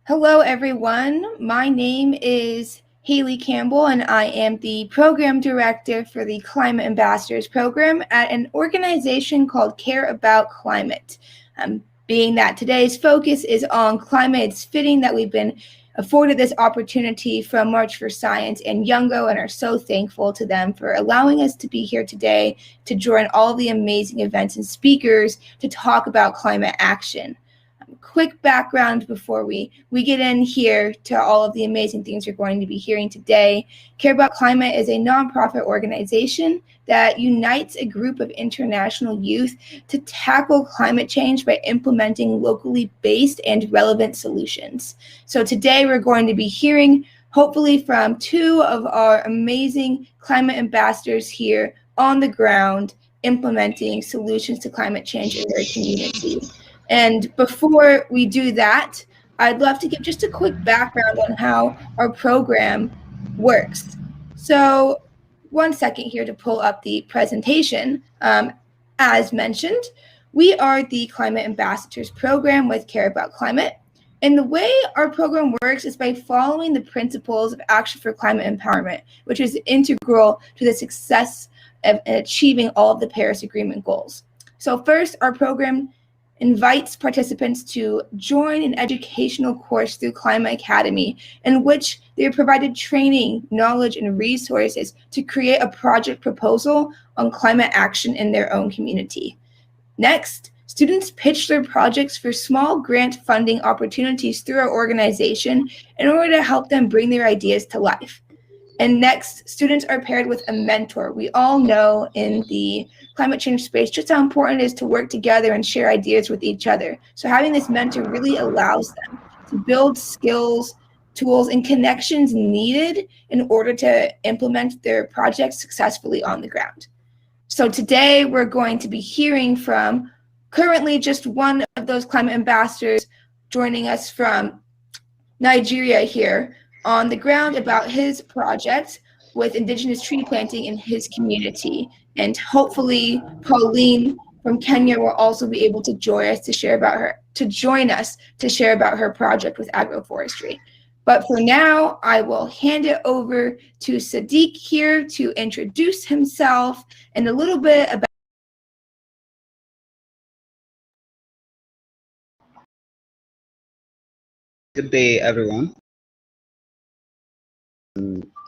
Hello, everyone. My name is Hailey Campbell, and I am the Program Director for the Climate Ambassadors Program at an organization called Care About Climate. Being that today's focus is on climate, it's fitting that we've been afforded this opportunity from March for Science and Youngo, and are so thankful to them for allowing us to be here today to join all the amazing events and speakers to talk about climate action. Quick background before we get in here to all of the amazing things you're going to be hearing today. Care About Climate is a nonprofit organization that unites a group of international youth to tackle climate change by implementing locally based and relevant solutions. So today we're going to be hearing hopefully from two of our amazing climate ambassadors here on the ground implementing solutions to climate change in their communities. And before we do that, I'd love to give just a quick background on how our program works. So 1 second here to pull up the presentation. As mentioned, we are the Climate Ambassadors Program with Care About Climate. And the way our program works is by following the principles of Action for Climate Empowerment, which is integral to the success of achieving all of the Paris Agreement goals. So first, our program invites participants to join an educational course through Climate Academy, in which they are provided training, knowledge, and resources to create a project proposal on climate action in their own community. Next, students pitch their projects for small grant funding opportunities through our organization in order to help them bring their ideas to life. And next, students are paired with a mentor. We all know in the climate change space just how important it is to work together and share ideas with each other. So having this mentor really allows them to build skills, tools, and connections needed in order to implement their projects successfully on the ground. So today we're going to be hearing from currently just one of those climate ambassadors joining us from Nigeria here on the ground about his project with Indigenous tree planting in his community. And hopefully Pauline from Kenya will also be able to join us to share about her project with agroforestry. But for now, I will hand it over to Sadiq here to introduce himself and a little bit about. Good day, everyone.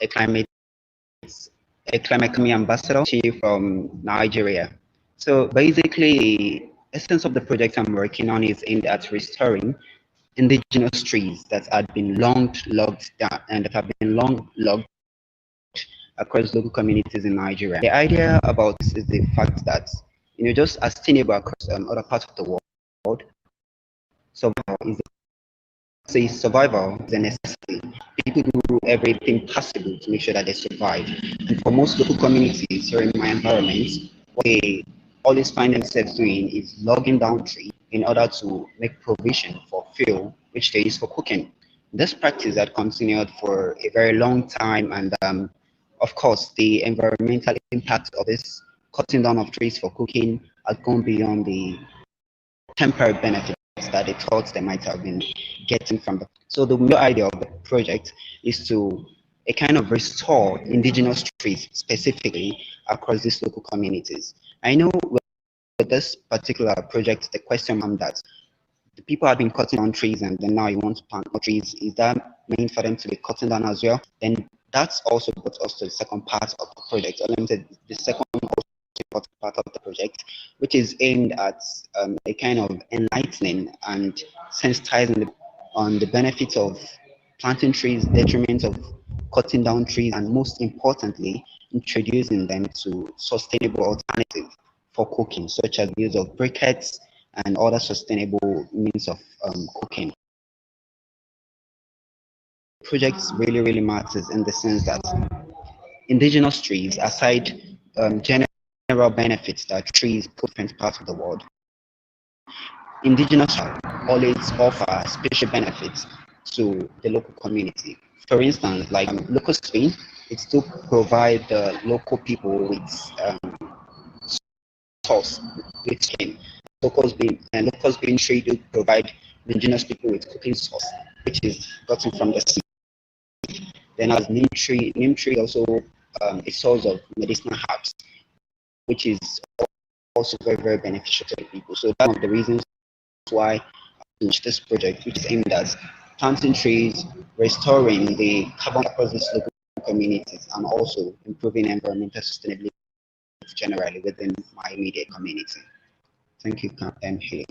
A climate ambassador from Nigeria. So basically, the essence of the project I'm working on is aimed at restoring indigenous trees that had been long logged down and that have been long logged across local communities in Nigeria. The idea about this is the fact that just as sustainable across other parts of the world, survival is a necessity. People do everything possible to make sure that they survive. And for most local communities here in my environment, what they always find themselves doing is logging down trees in order to make provision for fuel, which they use for cooking. This practice had continued for a very long time, and of course, the environmental impact of this cutting down of trees for cooking had gone beyond the temporary benefits that they thought they might have been getting from the. So the real idea of the project is to a kind of restore indigenous trees specifically across these local communities. I know with this particular project, the question that the people have been cutting down trees and then now you want to plant more trees, is that meant for them to be cutting down as well? Then that's also brought us to the second part of the project. Or let me say the second part of the project, which is aimed at a kind of enlightening and sensitizing on the benefits of planting trees, detriment of cutting down trees, and most importantly, introducing them to sustainable alternatives for cooking, such as the use of briquettes and other sustainable means of cooking. The project really matters in the sense that indigenous trees, aside general benefits that trees put in different parts of the world, indigenous always offer special benefits to the local community. For instance, like local spin, it still provide the local people with source, with skin. Locals being trade to provide indigenous people with cooking sauce. which is gotten from the sea. Then as neem tree also a source of medicinal herbs, which is also very, very beneficial to the people. So that's one of the reasons why I launched this project, which is aimed at planting trees, restoring the carbon deposits local communities, and also improving environmental sustainability generally within my immediate community. Thank you, Hailey.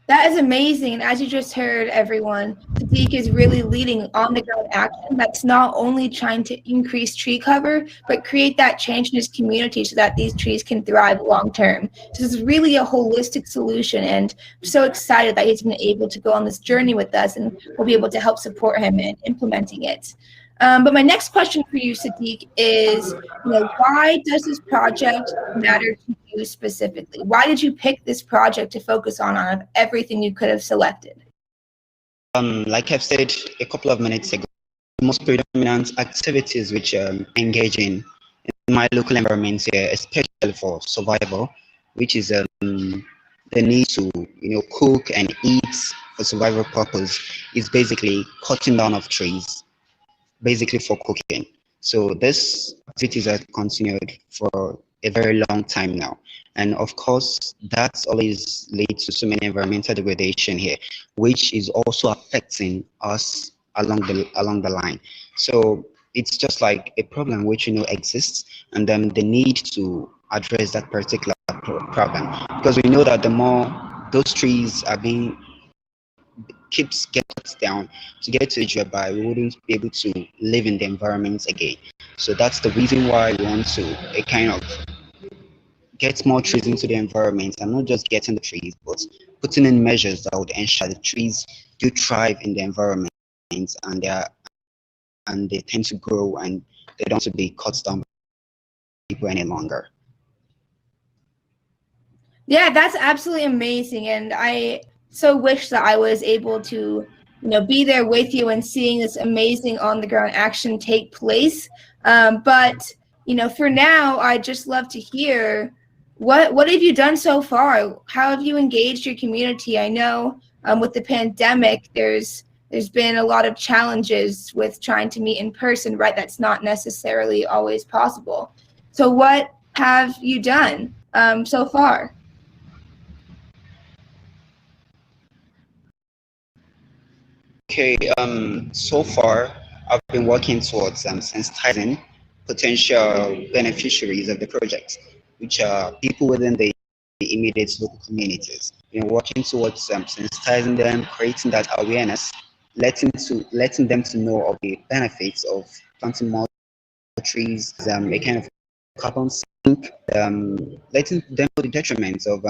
That is amazing. And as you just heard, everyone, Sadiq is really leading on the ground action that's not only trying to increase tree cover, but create that change in his community so that these trees can thrive long term. So this is really a holistic solution. And I'm so excited that he's been able to go on this journey with us and we'll be able to help support him in implementing it. But my next question for you, Sadiq, is, why does this project matter to you specifically? Why did you pick this project to focus on out of everything you could have selected? Like I've said a couple of minutes ago, the most predominant activities which engage in my local environment here, especially for survival, which is the need to cook and eat for survival purpose, is basically cutting down of trees, basically for cooking. So this activities have continued for a very long time now. And of course, that's always leads to so many environmental degradation here, which is also affecting us along the line. So it's just like a problem which exists, and then the need to address that particular problem, because we know that the more those trees are being keeps getting down to get to age whereby we wouldn't be able to live in the environment again. So that's the reason why we want to kind of get more trees into the environment, and not just getting the trees, but putting in measures that would ensure the trees do thrive in the environment, and they tend to grow, and they don't have to be cut down by people any longer. Yeah, that's absolutely amazing. And I so wish that I was able to, be there with you and seeing this amazing on the ground action take place. But, for now, I'd just love to hear what have you done so far? How have you engaged your community? I know with the pandemic, there's been a lot of challenges with trying to meet in person, right? That's not necessarily always possible. So what have you done so far? Okay, so far I've been working towards sensitizing potential beneficiaries of the project, which are people within the immediate local communities. Working towards sensitizing them, creating that awareness, letting them to know of the benefits of planting more trees, a kind of carbon sink, letting them know the detriments of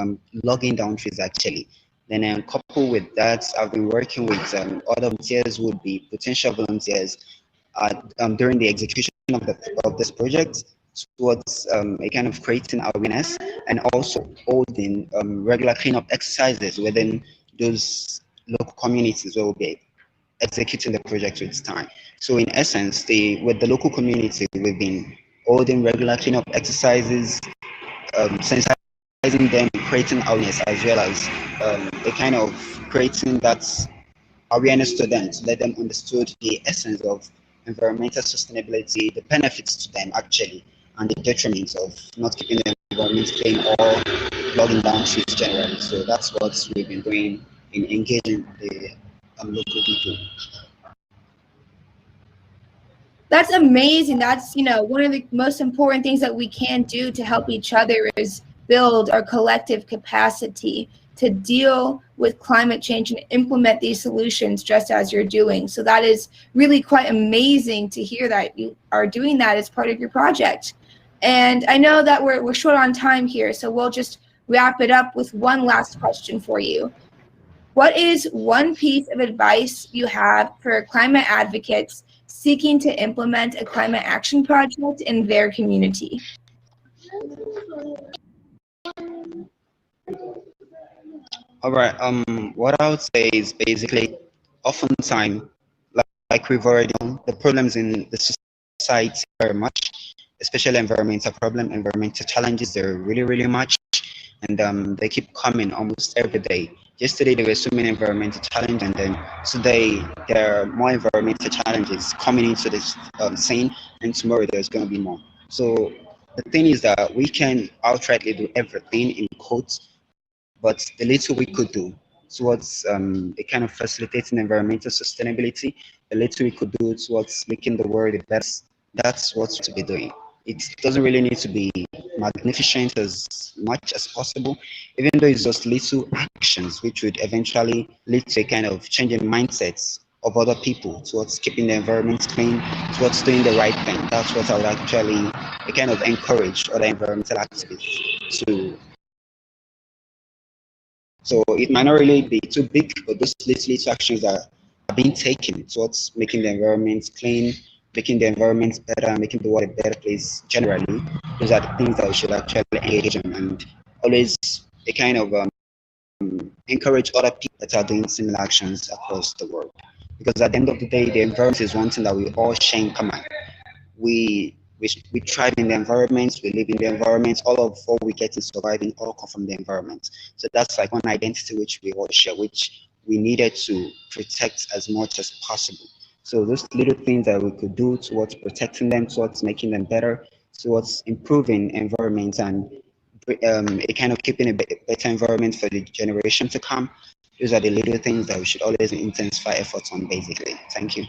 logging down trees actually. Then coupled with that, I've been working with other volunteers who would be potential volunteers during the execution of this project, towards a kind of creating awareness, and also holding regular cleanup exercises within those local communities where we'll be executing the project with time. So in essence, with the local community, we've been holding regular cleanup exercises, sensitizing them, creating awareness, as well as a kind of creating that awareness to them, to let them understand the essence of environmental sustainability, the benefits to them actually, and the detriments of not keeping the environment clean or logging down trees generally. So that's what we've been doing in engaging the local people. That's amazing. That's, one of the most important things that we can do to help each other is build our collective capacity to deal with climate change and implement these solutions just as you're doing. So that is really quite amazing to hear that you are doing that as part of your project. And I know that we're short on time here, so we'll just wrap it up with one last question for you. What is one piece of advice you have for climate advocates seeking to implement a climate action project in their community? All right. What I would say is basically, oftentimes, like we've already done, the problems in the society very much, especially environmental challenges, they're really, really much, and they keep coming almost every day. Yesterday there were so many environmental challenges, and then today there are more environmental challenges coming into this scene, and tomorrow there's going to be more. So the thing is that we can outrightly do everything in quotes, but the little we could do towards a kind of facilitating environmental sustainability, the little we could do towards making the world the best, that's what to be doing. It doesn't really need to be magnificent as much as possible, even though it's just little actions which would eventually lead to a kind of changing mindsets of other people towards keeping the environment clean, towards doing the right thing. That's what I would actually kind of encourage other environmental activists to. So it might not really be too big, but those little actions that are being taken towards making the environment clean, making the environment better, making the world a better place generally, those are the things that we should actually engage in, and always a kind of encourage other people that are doing similar actions across the world. Because at the end of the day, the environment is one thing that we all share in common. We thrive in the environment, we live in the environment, all of what we get in surviving all come from the environment. So that's like one identity which we all share, which we needed to protect as much as possible. So those little things that we could do towards protecting them, towards making them better, towards improving environments and a kind of keeping a better environment for the generation to come, those are the little things that we should always intensify efforts on, basically. Thank you.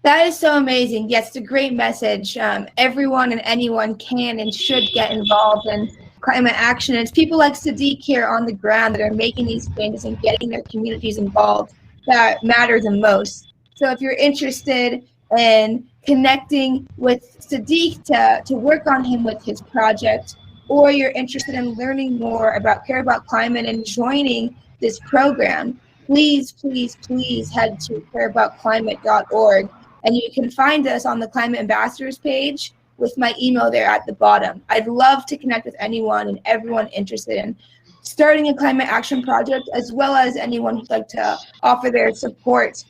That is so amazing. Yes, it's a great message. Everyone and anyone can and should get involved in climate action. It's people like Sadiq here on the ground that are making these changes and getting their communities involved that matter the most. So if you're interested in connecting with Sadiq to work on him with his project, or you're interested in learning more about Care About Climate and joining this program, please head to careaboutclimate.org. And you can find us on the Climate Ambassadors page with my email there at the bottom. I'd love to connect with anyone and everyone interested in starting a climate action project, as well as anyone who'd like to offer their support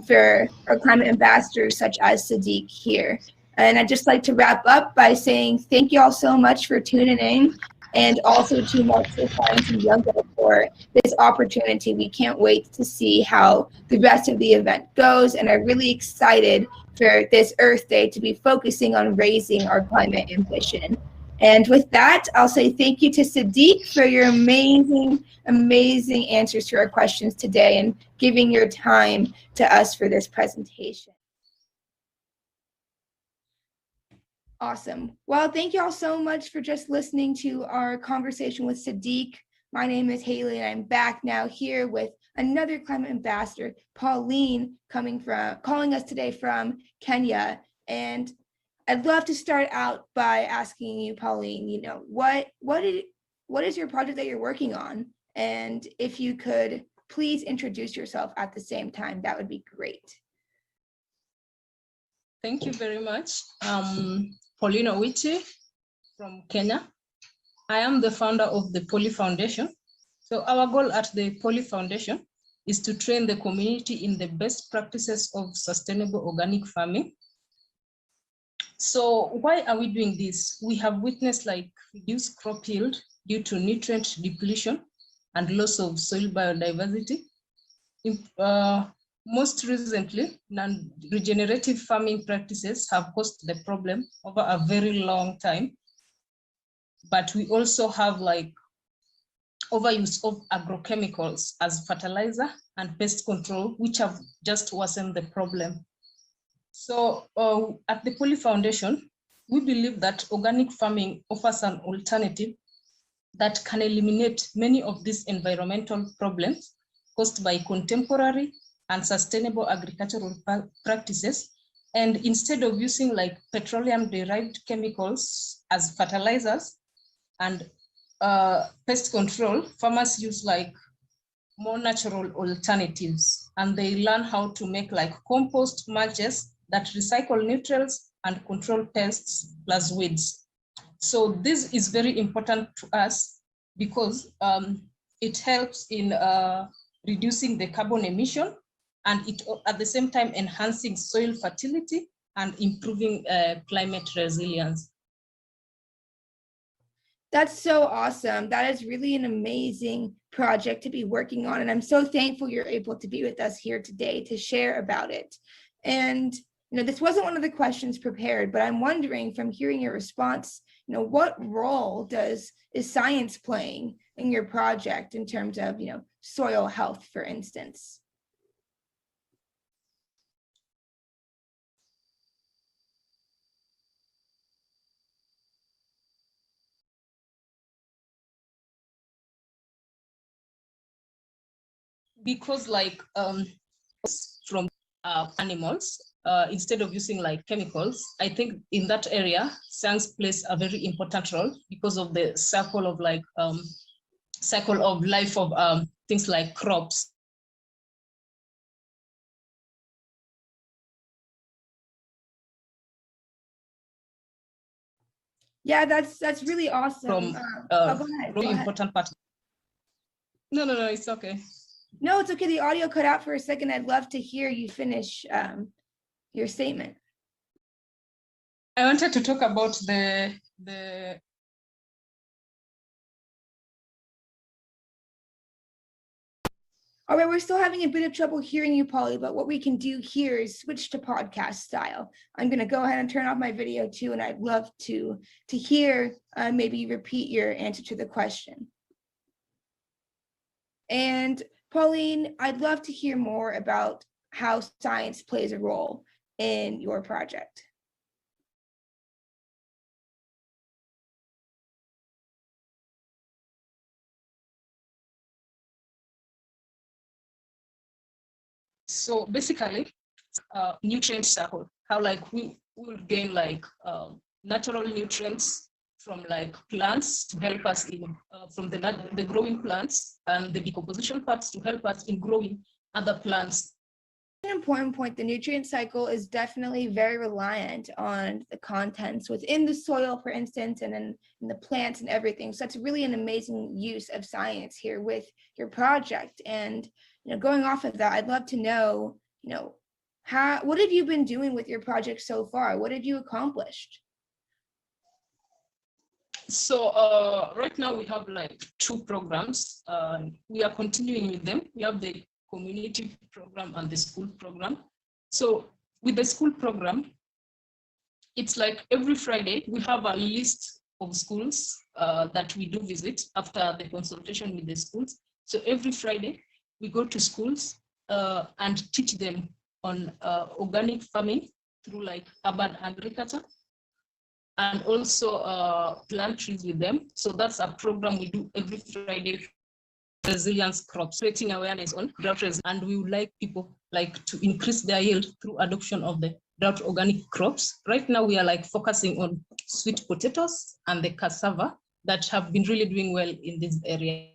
for our climate ambassadors such as Sadiq here. And I'd just like to wrap up by saying thank you all so much for tuning in, and also to Marshall Science and Younger for this opportunity. We can't wait to see how the rest of the event goes, and are really excited for this Earth Day to be focusing on raising our climate ambition. And with that, I'll say thank you to Sadiq for your amazing answers to our questions today and giving your time to us for this presentation. Awesome. Well, thank you all so much for just listening to our conversation with Sadiq. My name is Hailey, and I'm back now here with another climate ambassador, Pauline, calling us today from Kenya. And I'd love to start out by asking you, Pauline, what is your project that you're working on? And if you could please introduce yourself at the same time, that would be great. Thank you very much. Pauline Owichi from Kenya. I am the founder of the Poly Foundation. So our goal at the Poly Foundation is to train the community in the best practices of sustainable organic farming. So why are we doing this? We have witnessed reduced crop yield due to nutrient depletion and loss of soil biodiversity. Most recently, non-regenerative farming practices have caused the problem over a very long time. But we also have overuse of agrochemicals as fertilizer and pest control, which have just worsened the problem. So at the Poly Foundation, we believe that organic farming offers an alternative that can eliminate many of these environmental problems caused by contemporary and sustainable agricultural practices. And instead of using petroleum-derived chemicals as fertilizers and pest control, farmers use more natural alternatives, and they learn how to make compost mulches that recycle nutrients and control pests plus weeds. So this is very important to us because it helps in reducing the carbon emission, and it at the same time enhancing soil fertility and improving climate resilience. That's so awesome. That is really an amazing project to be working on. And I'm so thankful you're able to be with us here today to share about it. And, this wasn't one of the questions prepared, but I'm wondering from hearing your response, what role is science playing in your project in terms of, soil health, for instance? Because from animals, instead of using like chemicals, I think in that area, science plays a very important role because of the cycle of life of things like crops. Yeah, that's really awesome. Really important part. No, it's okay. No, it's okay. The audio cut out for a second. I'd love to hear you finish your statement. I wanted to talk about the All right, we're still having a bit of trouble hearing you, Polly, but what we can do here is switch to podcast style. I'm going to go ahead and turn off my video too, and I'd love to hear maybe repeat your answer to the question. And Pauline, I'd love to hear more about how science plays a role in your project. So basically, nutrient cycle, how like we will gain like natural nutrients from like plants to help us in from the growing plants, and the decomposition parts to help us in growing other plants. An important point, the nutrient cycle is definitely very reliant on the contents within the soil, for instance, and in the plants and everything. So that's really an amazing use of science here with your project. And going off of that, I'd love to know, what have you been doing with your project so far? What have you accomplished? So right now we have like 2 programs. We are continuing with them. We have the community program and the school program. So with the school program, it's like every Friday we have a list of schools that we do visit after the consultation with the schools. So every Friday we go to schools and teach them on organic farming through like urban agriculture, and also plant trees with them. So that's a program we do every Friday. Resilience crops, creating awareness on drought resilience, and we would like people like to increase their yield through adoption of the drought organic crops. Right now we are like focusing on sweet potatoes and the cassava that have been really doing well in this area.